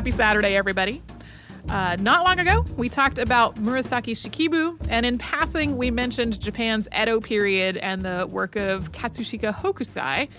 Happy Saturday, everybody. Not long ago, we talked about Murasaki Shikibu, and in passing, we mentioned Japan's Edo period and the work of Katsushika Hokusai.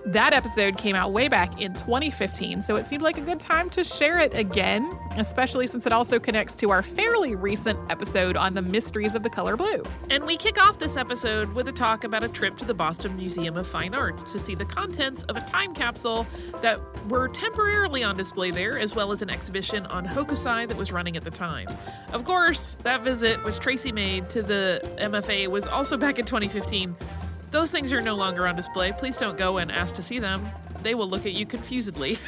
That episode came out way back in 2015, so it seemed like a good time to share it again, especially since it also connects to our fairly recent episode on the mysteries of the color blue. And we kick off this episode with a talk about a trip to the Boston Museum of Fine Arts to see the contents of a time capsule that were temporarily on display there, as well as an exhibition on Hokusai that was running at the time. Of course, that visit, which Tracy made to the MFA, was also back in 2015. Those things are no longer on display. Please don't go and ask to see them. They will look at you confusedly.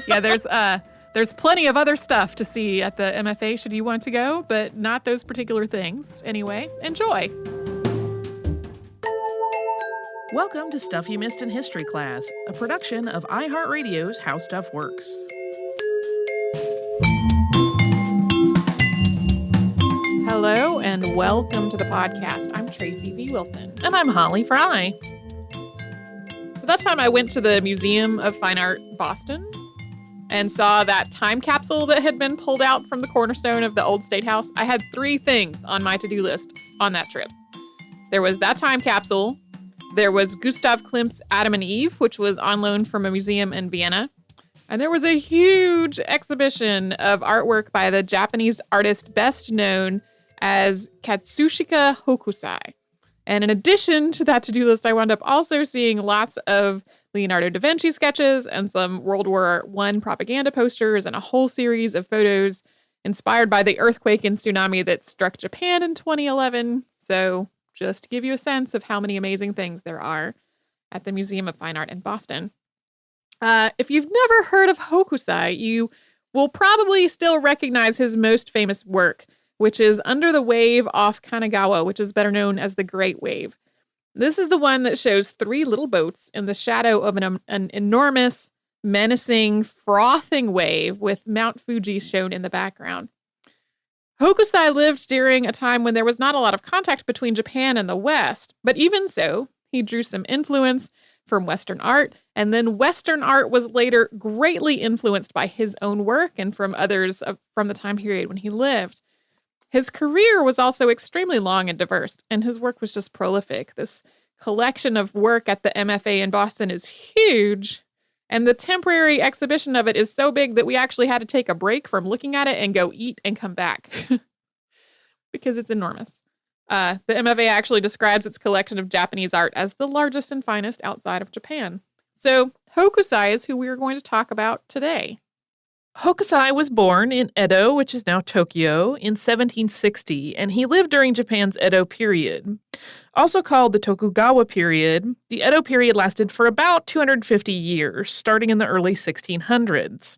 Yeah, there's plenty of other stuff to see at the MFA should you want to go, but not those particular things. Anyway, enjoy. Welcome to Stuff You Missed in History Class, a production of iHeartRadio's How Stuff Works. Hello and welcome to the podcast. I'm Tracy V. Wilson. And I'm Holly Fry. So that time I went to the Museum of Fine Art Boston and saw that time capsule that had been pulled out from the cornerstone of the old State House. I had 3 things on my to-do list on that trip. There was that time capsule. There was Gustav Klimt's Adam and Eve, which was on loan from a museum in Vienna. And there was a huge exhibition of artwork by the Japanese artist best known as Katsushika Hokusai. And in addition to that to-do list, I wound up also seeing lots of Leonardo da Vinci sketches and some World War I propaganda posters and a whole series of photos inspired by the earthquake and tsunami that struck Japan in 2011. So just to give you a sense of how many amazing things there are at the Museum of Fine Art in Boston. If you've never heard of Hokusai, you will probably still recognize his most famous work, which is Under the Wave off Kanagawa, which is better known as the Great Wave. This is the one that shows 3 little boats in the shadow of an enormous, menacing, frothing wave with Mount Fuji shown in the background. Hokusai lived during a time when there was not a lot of contact between Japan and the West, but even so, he drew some influence from Western art, and then Western art was later greatly influenced by his own work and from others from the time period when he lived. His career was also extremely long and diverse, and his work was just prolific. This collection of work at the MFA in Boston is huge, and the temporary exhibition of it is so big that we actually had to take a break from looking at it and go eat and come back because it's enormous. The MFA actually describes its collection of Japanese art as the largest and finest outside of Japan. So Hokusai is who we are going to talk about today. Hokusai was born in Edo, which is now Tokyo, in 1760, and he lived during Japan's Edo period. Also called the Tokugawa period, the Edo period lasted for about 250 years, starting in the early 1600s.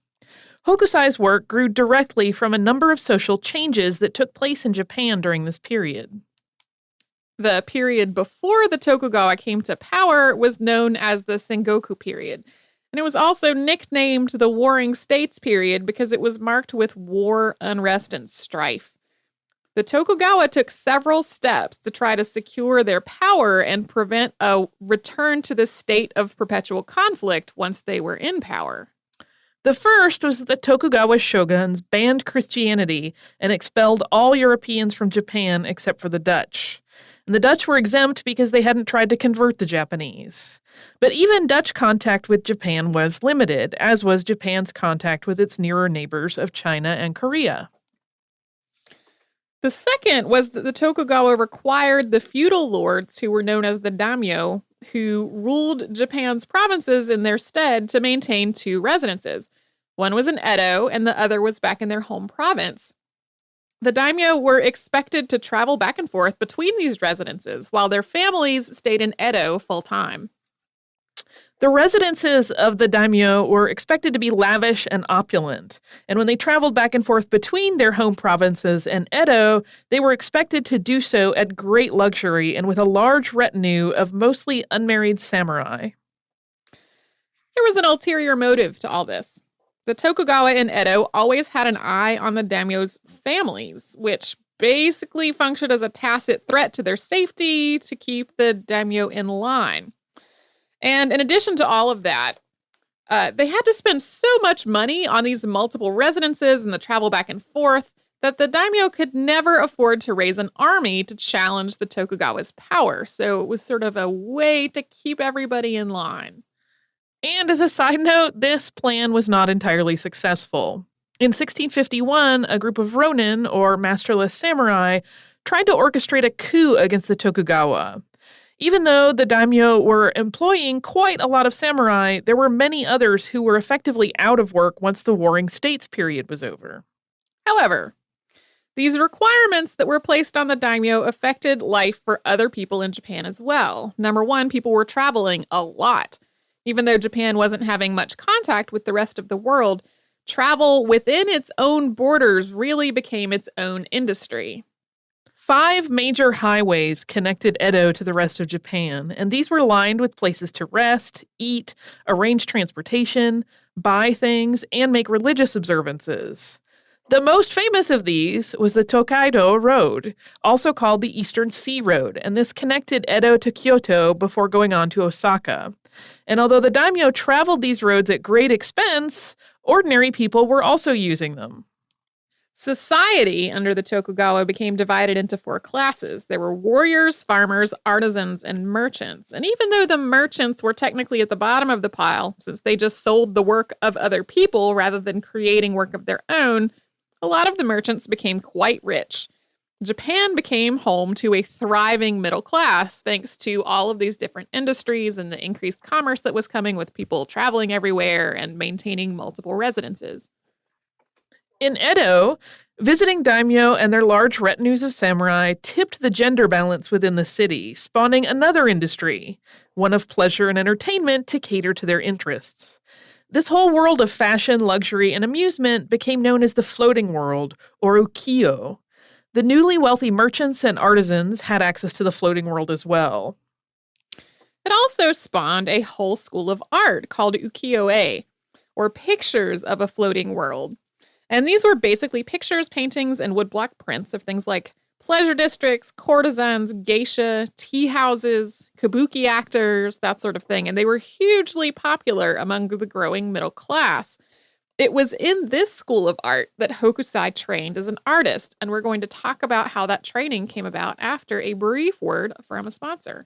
Hokusai's work grew directly from a number of social changes that took place in Japan during this period. The period before the Tokugawa came to power was known as the Sengoku period. And it was also nicknamed the Warring States period because it was marked with war, unrest, and strife. The Tokugawa took several steps to try to secure their power and prevent a return to the state of perpetual conflict once they were in power. The first was that the Tokugawa shoguns banned Christianity and expelled all Europeans from Japan except for the Dutch. And the Dutch were exempt because they hadn't tried to convert the Japanese. But even Dutch contact with Japan was limited, as was Japan's contact with its nearer neighbors of China and Korea. The second was that the Tokugawa required the feudal lords, who were known as the daimyo, who ruled Japan's provinces in their stead, to maintain 2 residences. One was in Edo, and the other was back in their home province. The daimyo were expected to travel back and forth between these residences, while their families stayed in Edo full-time. The residences of the daimyo were expected to be lavish and opulent, and when they traveled back and forth between their home provinces and Edo, they were expected to do so at great luxury and with a large retinue of mostly unmarried samurai. There was an ulterior motive to all this. The Tokugawa in Edo always had an eye on the daimyo's families, which basically functioned as a tacit threat to their safety to keep the daimyo in line. And in addition to all of that, They had to spend so much money on these multiple residences and the travel back and forth that the daimyo could never afford to raise an army to challenge the Tokugawa's power. So it was sort of a way to keep everybody in line. And as a side note, this plan was not entirely successful. In 1651, a group of ronin, or masterless samurai, tried to orchestrate a coup against the Tokugawa. Even though the daimyo were employing quite a lot of samurai, there were many others who were effectively out of work once the Warring States period was over. However, these requirements that were placed on the daimyo affected life for other people in Japan as well. Number one, people were traveling a lot. Even though Japan wasn't having much contact with the rest of the world, travel within its own borders really became its own industry. 5 major highways connected Edo to the rest of Japan, and these were lined with places to rest, eat, arrange transportation, buy things, and make religious observances. The most famous of these was the Tokaido Road, also called the Eastern Sea Road, and this connected Edo to Kyoto before going on to Osaka. And although the daimyo traveled these roads at great expense, ordinary people were also using them. Society under the Tokugawa became divided into 4 classes. There were warriors, farmers, artisans, and merchants. And even though the merchants were technically at the bottom of the pile, since they just sold the work of other people rather than creating work of their own, a lot of the merchants became quite rich. Japan became home to a thriving middle class thanks to all of these different industries and the increased commerce that was coming with people traveling everywhere and maintaining multiple residences. In Edo, visiting daimyo and their large retinues of samurai tipped the gender balance within the city, spawning another industry, one of pleasure and entertainment to cater to their interests. This whole world of fashion, luxury, and amusement became known as the floating world, or ukiyo. The newly wealthy merchants and artisans had access to the floating world as well. It also spawned a whole school of art called ukiyo-e, or pictures of a floating world. And these were basically pictures, paintings, and woodblock prints of things like pleasure districts, courtesans, geisha, tea houses, kabuki actors, that sort of thing. And they were hugely popular among the growing middle class. It was in this school of art that Hokusai trained as an artist. And we're going to talk about how that training came about after a brief word from a sponsor.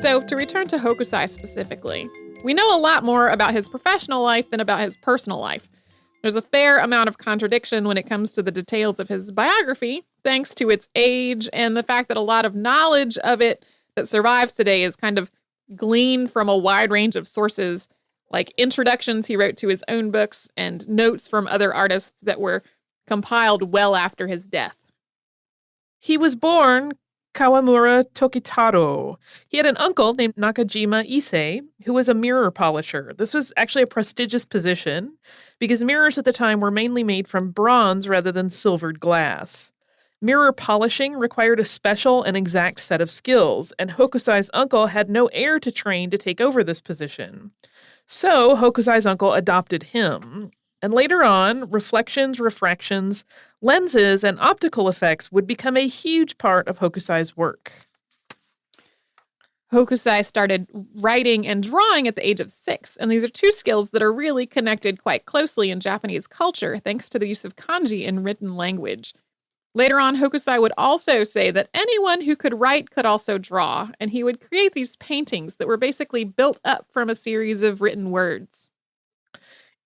So, to return to Hokusai specifically, we know a lot more about his professional life than about his personal life. There's a fair amount of contradiction when it comes to the details of his biography, thanks to its age and the fact that a lot of knowledge of it that survives today is kind of gleaned from a wide range of sources, like introductions he wrote to his own books and notes from other artists that were compiled well after his death. He was born Kawamura Tokitaro. He had an uncle named Nakajima Issei, who was a mirror polisher. This was actually a prestigious position because mirrors at the time were mainly made from bronze rather than silvered glass. Mirror polishing required a special and exact set of skills, and Hokusai's uncle had no heir to train to take over this position. So Hokusai's uncle adopted him. And later on, reflections, refractions, lenses, and optical effects would become a huge part of Hokusai's work. Hokusai started writing and drawing at the age of 6, and these are 2 skills that are really connected quite closely in Japanese culture thanks to the use of kanji in written language. Later on, Hokusai would also say that anyone who could write could also draw, and he would create these paintings that were basically built up from a series of written words.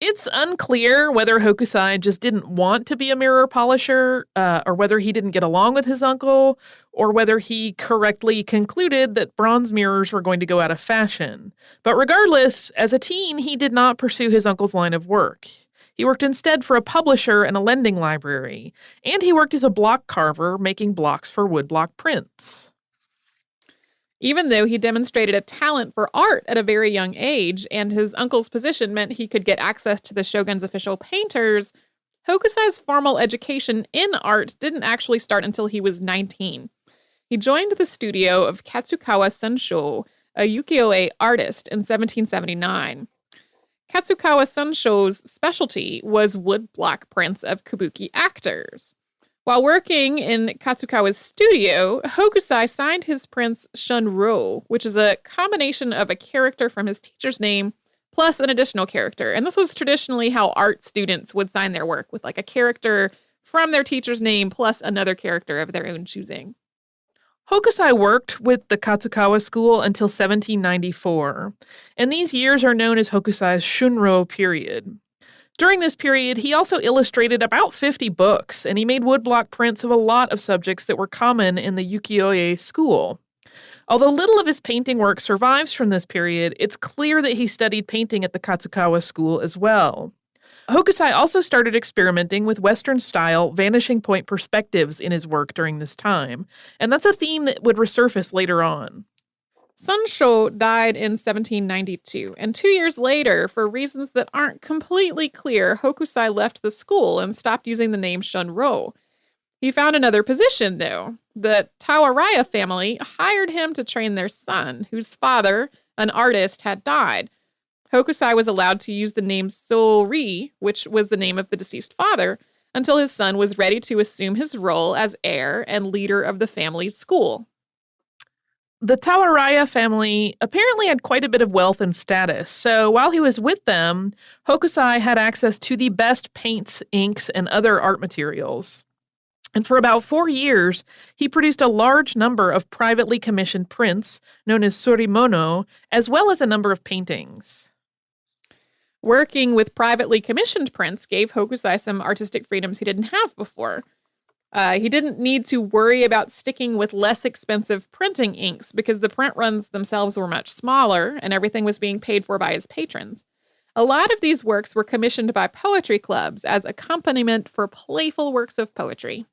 It's unclear whether Hokusai just didn't want to be a mirror polisher, or whether he didn't get along with his uncle, or whether he correctly concluded that bronze mirrors were going to go out of fashion. But regardless, as a teen, he did not pursue his uncle's line of work. He worked instead for a publisher and a lending library, and he worked as a block carver, making blocks for Woodlock Prints. Even though he demonstrated a talent for art at a very young age, and his uncle's position meant he could get access to the shogun's official painters, Hokusai's formal education in art didn't actually start until he was 19. He joined the studio of Katsukawa Sunsho, a ukiyo-e artist, in 1779. Katsukawa Sunsho's specialty was woodblock prints of kabuki actors. While working in Katsukawa's studio, Hokusai signed his prints Shunro, which is a combination of a character from his teacher's name plus an additional character. And this was traditionally how art students would sign their work, with like a character from their teacher's name plus another character of their own choosing. Hokusai worked with the Katsukawa school until 1794, and these years are known as Hokusai's Shunro period. During this period, he also illustrated about 50 books, and he made woodblock prints of a lot of subjects that were common in the ukiyo-e school. Although little of his painting work survives from this period, it's clear that he studied painting at the Katsukawa school as well. Hokusai also started experimenting with Western-style vanishing point perspectives in his work during this time, and that's a theme that would resurface later on. Sunsho died in 1792, and 2 years later, for reasons that aren't completely clear, Hokusai left the school and stopped using the name Shunro. He found another position, though. The Tawaraya family hired him to train their son, whose father, an artist, had died. Hokusai was allowed to use the name Sori, which was the name of the deceased father, until his son was ready to assume his role as heir and leader of the family's school. The Tawaraya family apparently had quite a bit of wealth and status, so while he was with them, Hokusai had access to the best paints, inks, and other art materials. And for about 4 years, he produced a large number of privately commissioned prints, known as sorimono, as well as a number of paintings. Working with privately commissioned prints gave Hokusai some artistic freedoms he didn't have before. He didn't need to worry about sticking with less expensive printing inks because the print runs themselves were much smaller and everything was being paid for by his patrons. A lot of these works were commissioned by poetry clubs as accompaniment for playful works of poetry.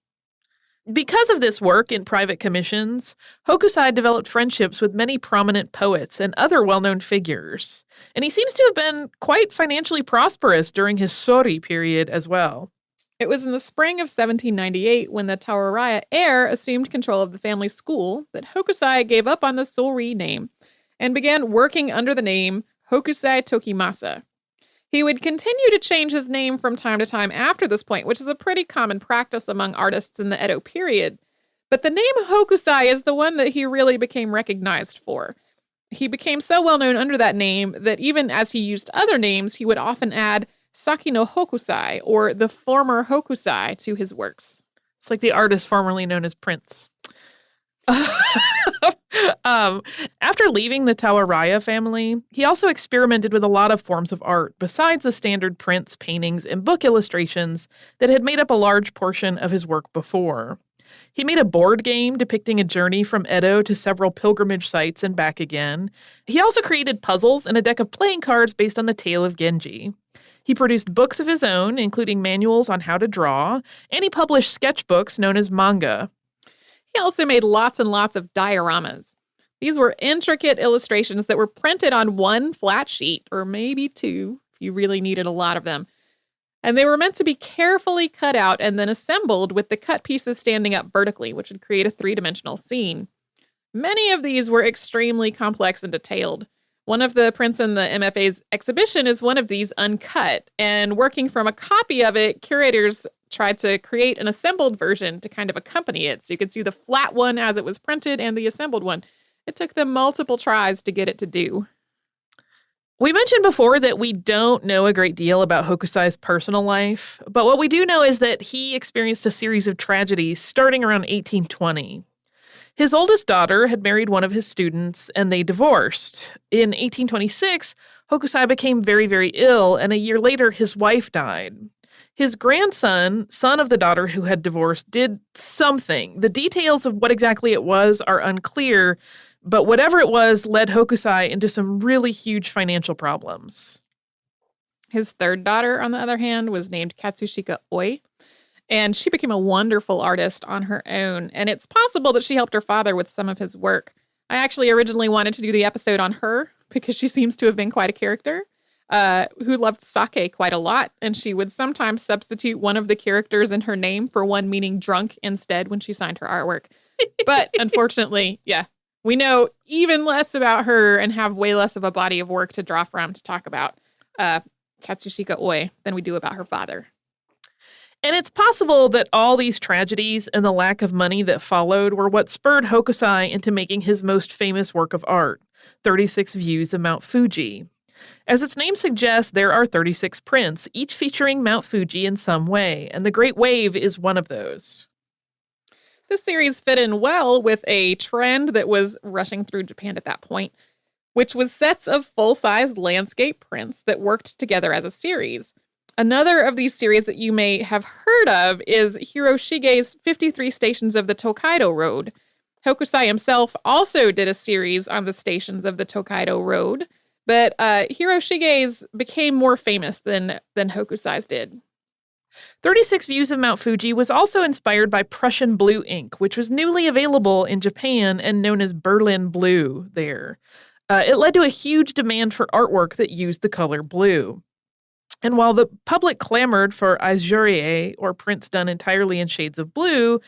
Because of this work in private commissions, Hokusai developed friendships with many prominent poets and other well-known figures. And he seems to have been quite financially prosperous during his Sori period as well. It was in the spring of 1798 when the Tawaraya heir assumed control of the family school that Hokusai gave up on the Sori name and began working under the name Hokusai Tokimasa. He would continue to change his name from time to time after this point, which is a pretty common practice among artists in the Edo period. But the name Hokusai is the one that he really became recognized for. He became so well known under that name that even as he used other names, he would often add Saki no Hokusai, or the former Hokusai, to his works. It's like the artist formerly known as Prince. After leaving the Tawaraya family, he also experimented with a lot of forms of art besides the standard prints, paintings, and book illustrations that had made up a large portion of his work before. He made a board game depicting a journey from Edo to several pilgrimage sites and back again. He also created puzzles and a deck of playing cards based on the tale of Genji. He produced books of his own, including manuals on how to draw, and he published sketchbooks known as manga. He also made lots and lots of dioramas. These were intricate illustrations that were printed on one flat sheet, or maybe two, if you really needed a lot of them. And they were meant to be carefully cut out and then assembled with the cut pieces standing up vertically, which would create a three-dimensional scene. Many of these were extremely complex and detailed. One of the prints in the MFA's exhibition is one of these uncut, and working from a copy of it, curators tried to create an assembled version to kind of accompany it. So you could see the flat one as it was printed and the assembled one. It took them multiple tries to get it to do. We mentioned before that we don't know a great deal about Hokusai's personal life, but what we do know is that he experienced a series of tragedies starting around 1820. His oldest daughter had married one of his students, and they divorced. In 1826, Hokusai became very, very ill, and a year later, his wife died. His grandson, son of the daughter who had divorced, did something. The details of what exactly it was are unclear, but whatever it was led Hokusai into some really huge financial problems. His third daughter, on the other hand, was named Katsushika Oi, and she became a wonderful artist on her own, and it's possible that she helped her father with some of his work. I actually originally wanted to do the episode on her because she seems to have been quite a character who loved sake quite a lot, and she would sometimes substitute one of the characters in her name for one meaning drunk instead when she signed her artwork. But unfortunately, we know even less about her and have way less of a body of work to draw from to talk about Katsushika Oi than we do about her father. And it's possible that all these tragedies and the lack of money that followed were what spurred Hokusai into making his most famous work of art, 36 Views of Mount Fuji. As its name suggests, there are 36 prints, each featuring Mount Fuji in some way, and the Great Wave is one of those. This series fit in well with a trend that was rushing through Japan at that point, which was sets of full-size landscape prints that worked together as a series. Another of these series that you may have heard of is Hiroshige's 53 Stations of the Tokaido Road. Hokusai himself also did a series on the stations of the Tokaido Road, but Hiroshige's became more famous than Hokusai's did. 36 Views of Mount Fuji was also inspired by Prussian blue ink, which was newly available in Japan and known as Berlin blue there. It led to a huge demand for artwork that used the color blue. And while the public clamored for azurie, or prints done entirely in shades of blue,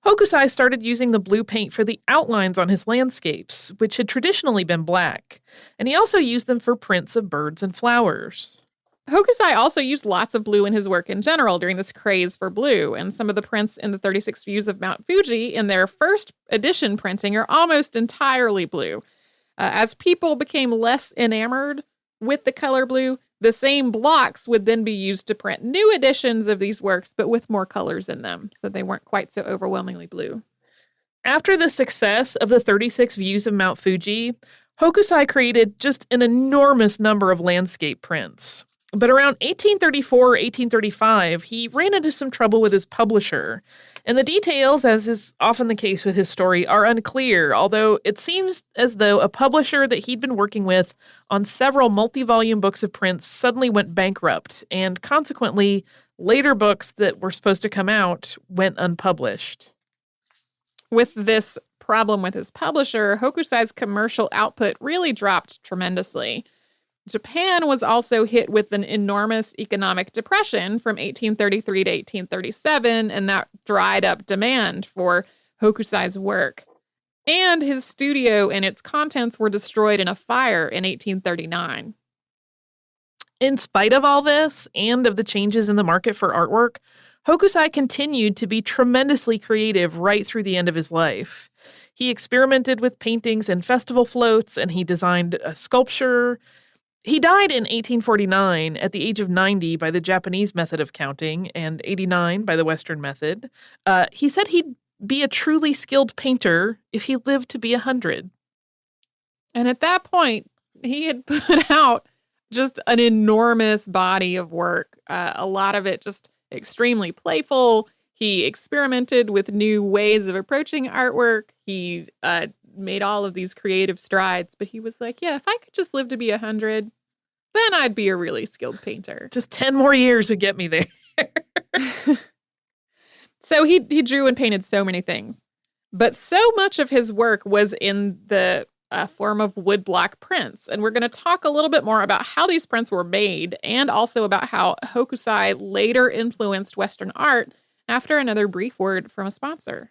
Hokusai started using the blue paint for the outlines on his landscapes, which had traditionally been black. And he also used them for prints of birds and flowers. Hokusai also used lots of blue in his work in general during this craze for blue, and some of the prints in the 36 Views of Mount Fuji in their first edition printing are almost entirely blue. As people became less enamored with the color blue, the same blocks would then be used to print new editions of these works, but with more colors in them, so they weren't quite so overwhelmingly blue. After the success of the 36 Views of Mount Fuji, Hokusai created just an enormous number of landscape prints. But around 1834 or 1835, he ran into some trouble with his publisher. And the details, as is often the case with his story, are unclear, although it seems as though a publisher that he'd been working with on several multi-volume books of prints suddenly went bankrupt, and consequently, later books that were supposed to come out went unpublished. With this problem with his publisher, Hokusai's commercial output really dropped tremendously. Japan was also hit with an enormous economic depression from 1833 to 1837, and that dried up demand for Hokusai's work. And his studio and its contents were destroyed in a fire in 1839. In spite of all this, and of the changes in the market for artwork, Hokusai continued to be tremendously creative right through the end of his life. He experimented with paintings and festival floats, and he designed a sculpture. He died in 1849 at the age of 90 by the Japanese method of counting and 89 by the Western method. He said he'd be a truly skilled painter if he lived to be 100. And at that point, he had put out just an enormous body of work, a lot of it just extremely playful. He experimented with new ways of approaching artwork. He made all of these creative strides, but he was like, yeah, if I could just live to be 100, then I'd be a really skilled painter. Just 10 more years would get me there. So he drew and painted so many things, but so much of his work was in the form of woodblock prints. And we're going to talk a little bit more about how these prints were made and also about how Hokusai later influenced Western art after another brief word from a sponsor.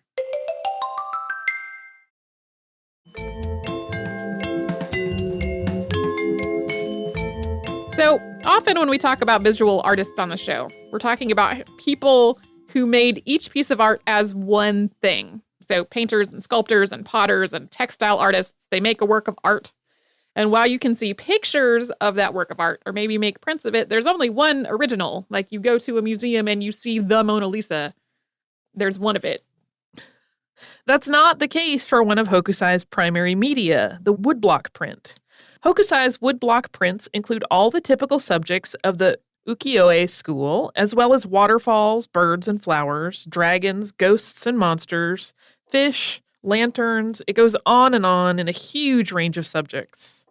So often when we talk about visual artists on the show, we're talking about people who made each piece of art as one thing. So painters and sculptors and potters and textile artists, they make a work of art. And while you can see pictures of that work of art or maybe make prints of it, there's only one original. Like you go to a museum and you see the Mona Lisa. There's one of it. That's not the case for one of Hokusai's primary media, the woodblock print. Hokusai's woodblock prints include all the typical subjects of the ukiyo-e school, as well as waterfalls, birds and flowers, dragons, ghosts and monsters, fish, lanterns. It goes on in a huge range of subjects.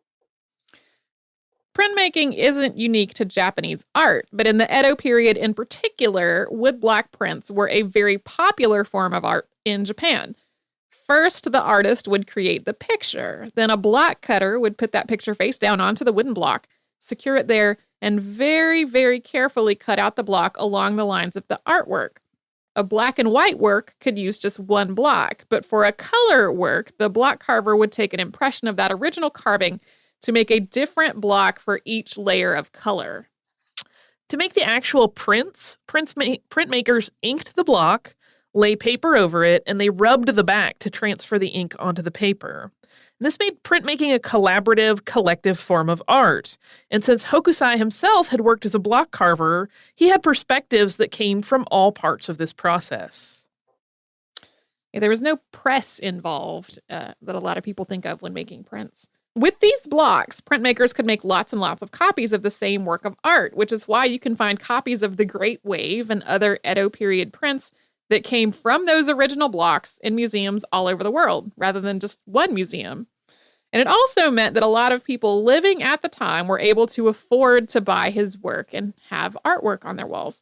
Printmaking isn't unique to Japanese art, but in the Edo period in particular, woodblock prints were a very popular form of art in Japan. First, the artist would create the picture. Then a block cutter would put that picture face down onto the wooden block, secure it there, and very, very carefully cut out the block along the lines of the artwork. A black and white work could use just one block, but for a color work, the block carver would take an impression of that original carving to make a different block for each layer of color. To make the actual prints, printmakers inked the block, lay paper over it, and they rubbed the back to transfer the ink onto the paper. This made printmaking a collaborative, collective form of art. And since Hokusai himself had worked as a block carver, he had perspectives that came from all parts of this process. Yeah, there was no press involved that a lot of people think of when making prints. With these blocks, printmakers could make lots and lots of copies of the same work of art, which is why you can find copies of the Great Wave and other Edo period prints that came from those original blocks in museums all over the world, rather than just one museum. And it also meant that a lot of people living at the time were able to afford to buy his work and have artwork on their walls.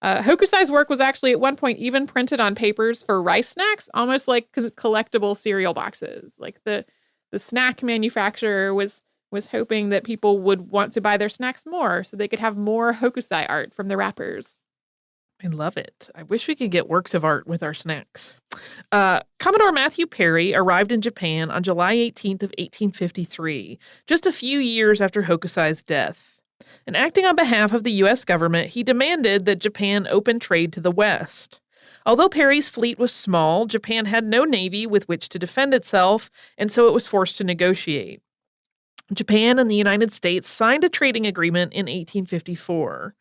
Hokusai's work was actually at one point even printed on papers for rice snacks, almost like collectible cereal boxes. Like the snack manufacturer was hoping that people would want to buy their snacks more so they could have more Hokusai art from the wrappers. I love it. I wish we could get works of art with our snacks. Commodore Matthew Perry arrived in Japan on July 18th of 1853, just a few years after Hokusai's death. And acting on behalf of the U.S. government, he demanded that Japan open trade to the West. Although Perry's fleet was small, Japan had no navy with which to defend itself, and so it was forced to negotiate. Japan and the United States signed a trading agreement in 1854.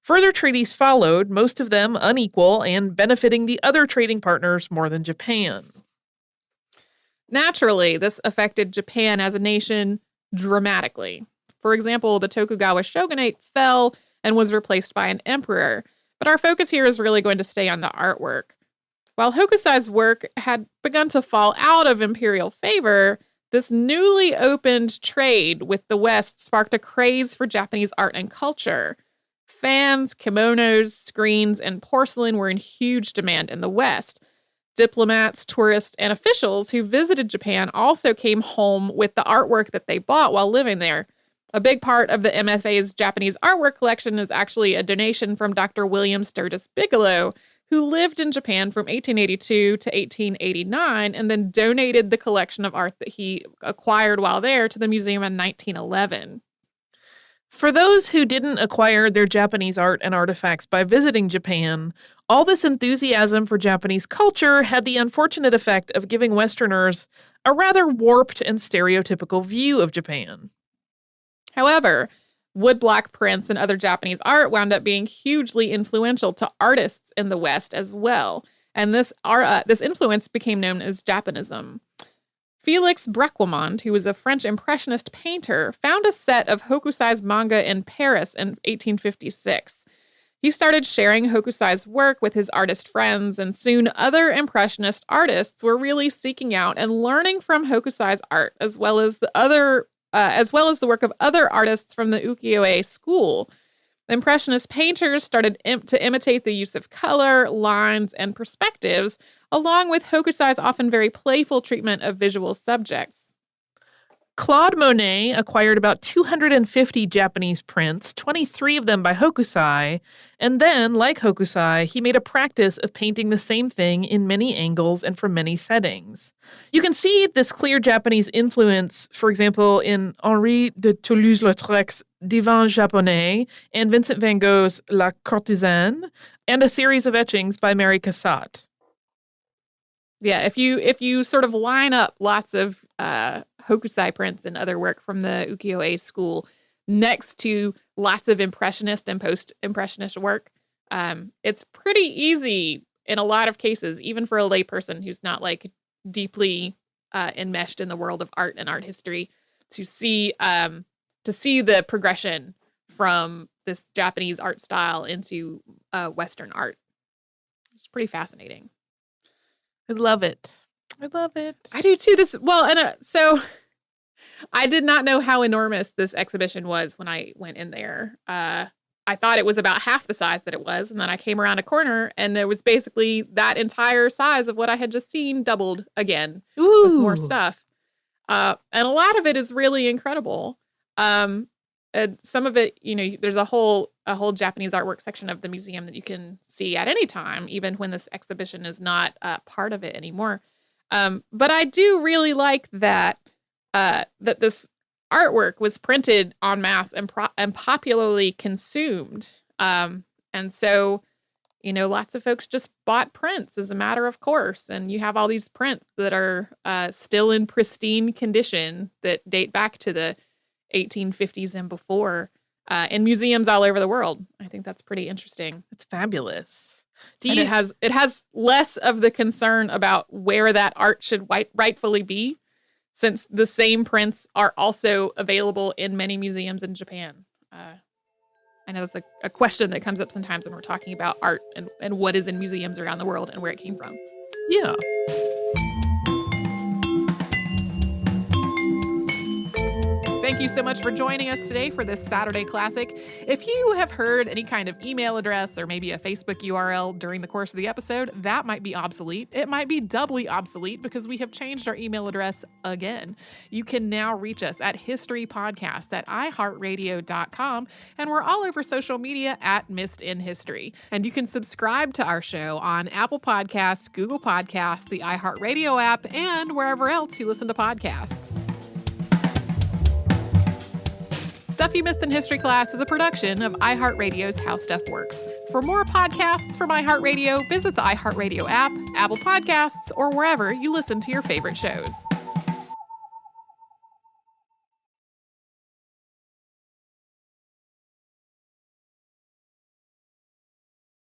Further treaties followed, most of them unequal and benefiting the other trading partners more than Japan. Naturally, this affected Japan as a nation dramatically. For example, the Tokugawa shogunate fell and was replaced by an emperor. But our focus here is really going to stay on the artwork. While Hokusai's work had begun to fall out of imperial favor, this newly opened trade with the West sparked a craze for Japanese art and culture. Fans, kimonos, screens, and porcelain were in huge demand in the West. Diplomats, tourists, and officials who visited Japan also came home with the artwork that they bought while living there. A big part of the MFA's Japanese artwork collection is actually a donation from Dr. William Sturgis Bigelow, who lived in Japan from 1882 to 1889 and then donated the collection of art that he acquired while there to the museum in 1911. For those who didn't acquire their Japanese art and artifacts by visiting Japan, all this enthusiasm for Japanese culture had the unfortunate effect of giving Westerners a rather warped and stereotypical view of Japan. However, woodblock prints and other Japanese art wound up being hugely influential to artists in the West as well, and this influence became known as Japanism. Felix Brequemont, who was a French Impressionist painter, found a set of Hokusai's manga in Paris in 1856. He started sharing Hokusai's work with his artist friends, and soon other Impressionist artists were really seeking out and learning from Hokusai's art, as well as the work of other artists from the ukiyo-e school. Impressionist painters started to imitate the use of color, lines, and perspectives, along with Hokusai's often very playful treatment of visual subjects. Claude Monet acquired about 250 Japanese prints, 23 of them by Hokusai, and then, like Hokusai, he made a practice of painting the same thing in many angles and from many settings. You can see this clear Japanese influence, for example, in Henri de Toulouse-Lautrec's Divan Japonais and Vincent van Gogh's La Courtisane, and a series of etchings by Mary Cassatt. Yeah, if you sort of line up lots of Hokusai prints and other work from the ukiyo-e school next to lots of Impressionist and post-Impressionist work, it's pretty easy in a lot of cases, even for a layperson who's not like deeply enmeshed in the world of art and art history, to see the progression from this Japanese art style into Western art. It's pretty fascinating. I love it. I love it. I do too. So I did not know how enormous this exhibition was when I went in there. I thought it was about half the size that it was, and then I came around a corner, and it was basically that entire size of what I had just seen doubled again. Ooh. With more stuff. And a lot of it is really incredible. And some of it, there's a whole Japanese artwork section of the museum that you can see at any time, even when this exhibition is not part of it anymore. But I do really like that this artwork was printed en masse and popularly consumed. And so, lots of folks just bought prints as a matter of course. And you have all these prints that are still in pristine condition that date back to the 1850s and before in museums all over the world. I think that's pretty interesting. It's fabulous. It has less of the concern about where that art should rightfully be, since the same prints are also available in many museums in Japan. I know that's a question that comes up sometimes when we're talking about art and what is in museums around the world and where it came from. Yeah. Thank you so much for joining us today for this Saturday Classic. If you have heard any kind of email address or maybe a Facebook URL during the course of the episode, that might be obsolete. It might be doubly obsolete because we have changed our email address again. You can now reach us at historypodcast@iHeartRadio.com, and we're all over social media at Missed in History. And you can subscribe to our show on Apple Podcasts, Google Podcasts, the iHeartRadio app, and wherever else you listen to podcasts. Stuff You Missed in History Class is a production of iHeartRadio's How Stuff Works. For more podcasts from iHeartRadio, visit the iHeartRadio app, Apple Podcasts, or wherever you listen to your favorite shows.